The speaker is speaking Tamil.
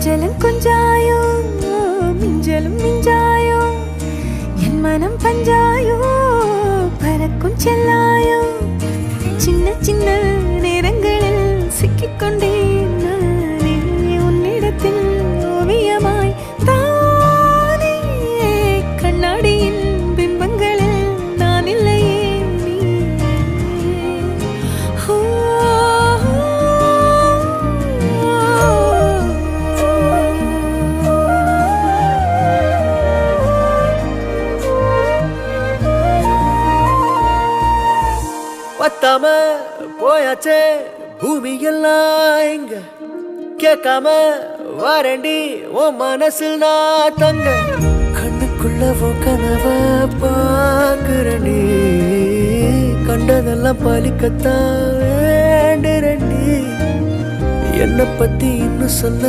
கொஞ்சலும் கொஞ்சாயோ மிஞ்சலும் மிஞ்சாயோ என் மனம் பஞ்சாயோ பறக்கும் செல்லாயோ சின்ன சின்ன நேரங்களில் சிக்கிக்கொண்டேன் நானே உன்னிடத்தில் ஓவியமாய் தானே கண்ணாடியின் பிம்பங்களில் நான் இல்லையே நீ பத்தாம போயாச்சே பூமி எல்லாம் இங்க கேட்காம வாரண்டி உன் மனசில் நான் தங்க கண்ணுக்குள்ள கனவ பாக்குறண்டி கண்டதெல்லாம் பலிக்கத்தான் வேண்டுறண்டி என்னை பத்தி இன்னும் சொல்ல